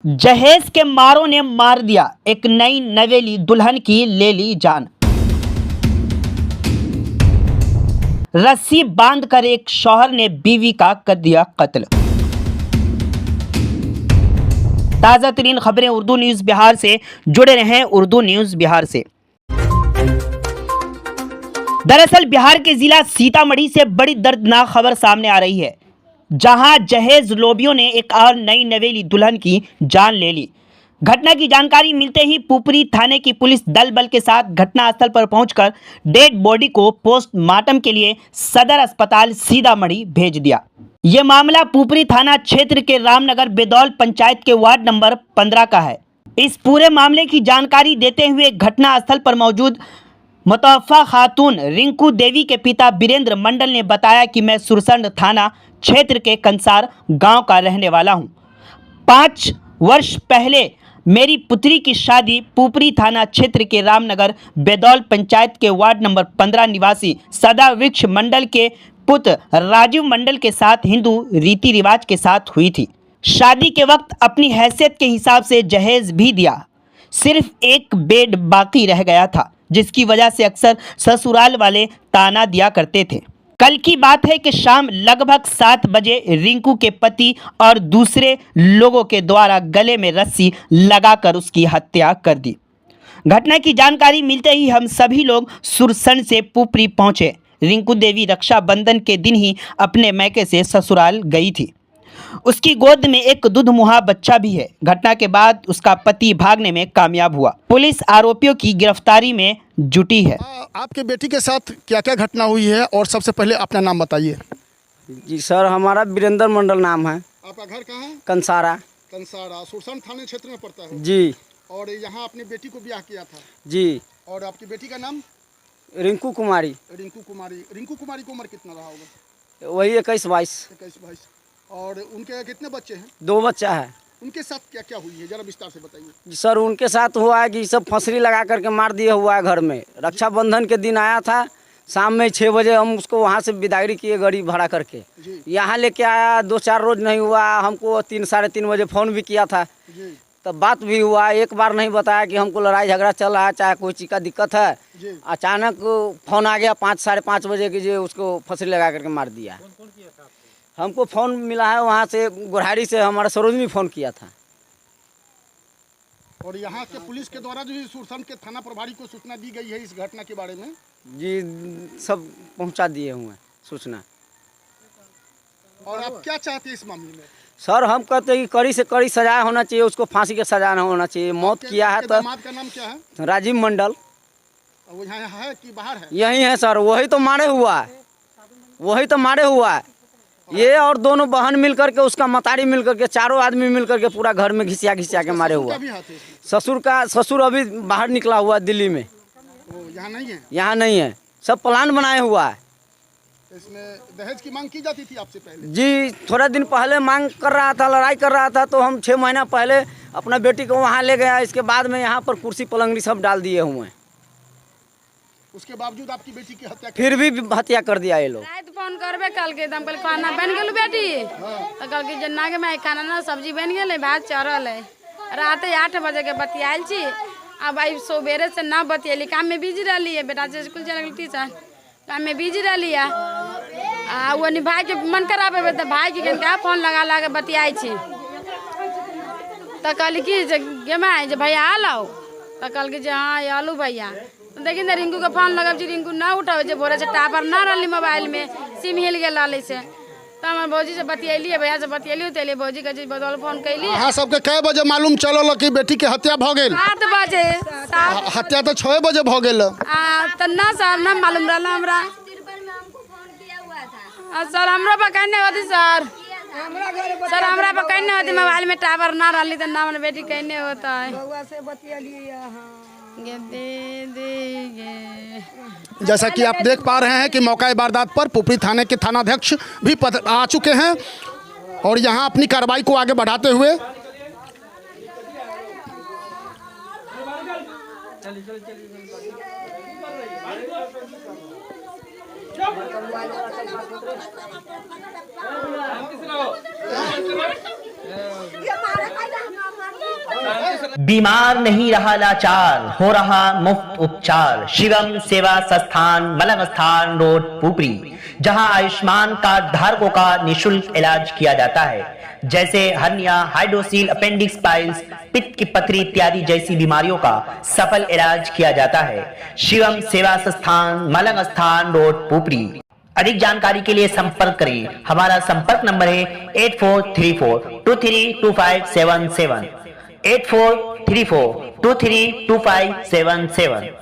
जहेज के मारों ने मार दिया, एक नई नवेली दुल्हन की ले ली जान। रस्सी बांधकर एक शौहर ने बीवी का कर दिया कत्ल। ताजा तरीन खबरें उर्दू न्यूज बिहार से, जुड़े रहें उर्दू न्यूज बिहार से। दरअसल बिहार के जिला सीतामढ़ी से बड़ी दर्दनाक खबर सामने आ रही है, जहां जहेज लोभियों ने एक और नई नवेली दुल्हन की जान ले ली। घटना की जानकारी मिलते ही पुपरी थाने की पुलिस दल बल के साथ घटनास्थल पर पहुंचकर डेड बॉडी को पोस्टमार्टम के लिए सदर अस्पताल सीतामढ़ी भेज दिया। यह मामला पुपरी थाना क्षेत्र के रामनगर बेदौल पंचायत के वार्ड नंबर 15 का है। इस पूरे मामले की जानकारी देते हुए घटनास्थल पर मौजूद मुतवफ़ा खातून रिंकू देवी के पिता बीरेंद्र मंडल ने बताया कि मैं सुरसंड थाना क्षेत्र के कंसार गांव का रहने वाला हूं। 5 वर्ष पहले मेरी पुत्री की शादी पुपरी थाना क्षेत्र के रामनगर बेदौल पंचायत के वार्ड नंबर 15 निवासी सदा वृक्ष मंडल के पुत्र राजीव मंडल के साथ हिंदू रीति रिवाज के साथ हुई थी। शादी के वक्त अपनी हैसियत के हिसाब से जहेज भी दिया, सिर्फ एक बेड बाकी रह गया था, जिसकी वजह से अक्सर ससुराल वाले ताना दिया करते थे। कल की बात है कि शाम लगभग 7 बजे रिंकू के पति और दूसरे लोगों के द्वारा गले में रस्सी लगाकर उसकी हत्या कर दी। घटना की जानकारी मिलते ही हम सभी लोग सुरसंड से पुपरी पहुंचे। रिंकू देवी रक्षाबंधन के दिन ही अपने मैके से ससुराल गई थी। उसकी गोद में एक दुधमुहा बच्चा भी है। घटना के बाद उसका पति भागने में कामयाब हुआ। पुलिस आरोपियों की गिरफ्तारी में जुटी है। आपके बेटी के साथ क्या क्या घटना हुई है और सबसे पहले अपना नाम बताइए। जी सर, हमारा बीरेंद्र मंडल नाम है। आपका घर कहाँ है? कंसारा। कंसारा सुरसंड थाने क्षेत्र में पड़ता है जी। और यहाँ अपनी बेटी को ब्याह किया था जी। और आपकी बेटी का नाम? रिंकू कुमारी। रिंकू कुमारी। रिंकू कुमारी की उम्र कितना रहा होगा? वही 21-22। 21-22। और उनके कितने बच्चे हैं? 2 बच्चा है। उनके साथ क्या क्या हुई है, जरा विस्तार से बताइए। सर उनके साथ हुआ है कि सब फंसरी लगा करके मार दिया हुआ है घर में। रक्षाबंधन के दिन आया था, शाम में 6 बजे हम उसको वहाँ से विदाई किए गाड़ी भाड़ा करके। यहाँ लेके आया, 2-4 रोज नहीं हुआ, हमको 3-3:30 बजे फ़ोन भी किया था। तब बात भी हुआ, एक बार नहीं बताया कि हमको लड़ाई झगड़ा चल रहा है, चाहे कोई चीज़ का दिक्कत है। अचानक फ़ोन आ गया 5-5:30 बजे की, जो उसको फंसरी लगा करके मार दिया। हमको फ़ोन मिला है वहाँ से, गुरहारी से हमारा सरोजनी फ़ोन किया था। और यहाँ के पुलिस के द्वारा जो सुरसंड के थाना प्रभारी को सूचना दी गई है इस घटना के बारे में? जी, सब पहुँचा दिए हुए हैं सूचना। और आप क्या चाहते हैं इस मामले में? सर हम कहते हैं कि कड़ी से कड़ी सजा होना चाहिए, उसको फांसी का सजा न होना चाहिए। मौत किया है तो। दामाद का नाम क्या है? राजीव मंडल। वो यहाँ है कि बाहर है? यही है सर, वही तो मारे हुआ है, वही तो मारे हुआ है। ये और दोनों बहन मिल करके, उसका मतारी मिल करके, चारों आदमी मिल करके पूरा घर में घिसिया के मारे हुआ। ससुर अभी बाहर निकला हुआ दिल्ली में। यहाँ नहीं है? यहाँ नहीं है, सब प्लान बनाया हुआ है। इसमें दहेज की मांग की जाती थी आपसे पहले? जी, थोड़ा दिन पहले मांग कर रहा था, लड़ाई कर रहा था, तो हम 6 महीना पहले अपना बेटी को वहाँ ले गया। इसके बाद में यहाँ पर कुर्सी पलंगड़ी सब डाल दिए हुए हैं। उसके बावजूद आपकी बेटी की हत्या? फिर भी हत्या कर दिया ये लोग। फोन करबे कल के दम कल खाना बन गेल बेटी, तो कल के जन्ना के मैं खाना ना सब्जी बन गेल, भात चढ़ल है। रात 8 बजे के बतियाल छी। अब आई सवेरे से ना बतियली, काम में बिजी रही है। बेटा से स्कूल चल टीचर, काम में बिजी रही है। वो भाई के मन कराबे तो भाई के क्या फोन लगा के बतियाई छी। तो कल की गे भैया आ लाओ, तो कल के हाँ आलू भैया। देखिए ना रिंकू का फोन लगा, रिंकू ना उठावे, भोरे से टावर ना रही मोबाइल में, सिम हिल गया लाली से। तो हमारे भौजी से बतियली, भैया से बतियली, तो भौजी के बदौल फोन कैली। हाँ, सबके कै बजे मालूम चलो कि बेटी के हत्या भ गेल? 7 बजे। हत्या तो 6 बजे भ गेल। तो ना सर ना मालूम रहा हमरा। सर हमरा पर कहने होती सर हमरा पर कहने होती, मोबाइल में टावर ना रही तो ना मेरी बेटी कहने होता है। जैसा कि आप देख पा रहे हैं कि मौका वारदात पर पुपरी थाने के थानाध्यक्ष भी आ चुके हैं और यहां अपनी कार्रवाई को आगे बढ़ाते हुए बीमार नहीं रहा लाचार, हो रहा मुफ्त उपचार। शिवम सेवा संस्थान, मलंग स्थान रोड, पुपरी, जहां आयुष्मान कार्ड धारकों का निशुल्क इलाज किया जाता है, जैसे हर्निया, हाइड्रोसील, अपेंडिक्स, पाइल्स, पित्त की पथरी इत्यादि जैसी बीमारियों का सफल इलाज किया जाता है। शिवम सेवा संस्थान, मलंग स्थान रोड, पुपरी। अधिक जानकारी के लिए संपर्क करें। हमारा संपर्क नंबर है 8434232577, 8434232577।